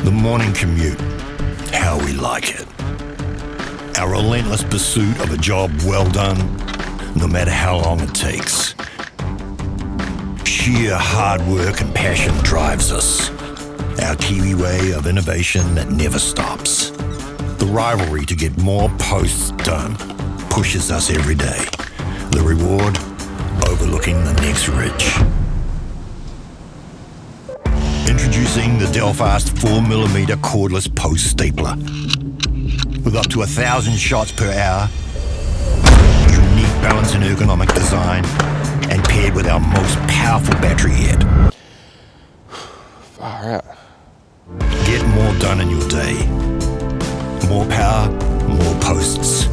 The morning commute, how we like it. Our relentless pursuit of a job well done, no matter how long it takes. Sheer hard work and passion drives us. Our Kiwi way of innovation that never stops. The rivalry to get more posts done pushes us every day. The reward, overlooking the next ridge. Introducing the Delfast 4mm Cordless Post Stapler. With up to 1,000 shots per hour, unique balance and ergonomic design, and paired with our most powerful battery yet. Far out. Get more done in your day. More power, more posts.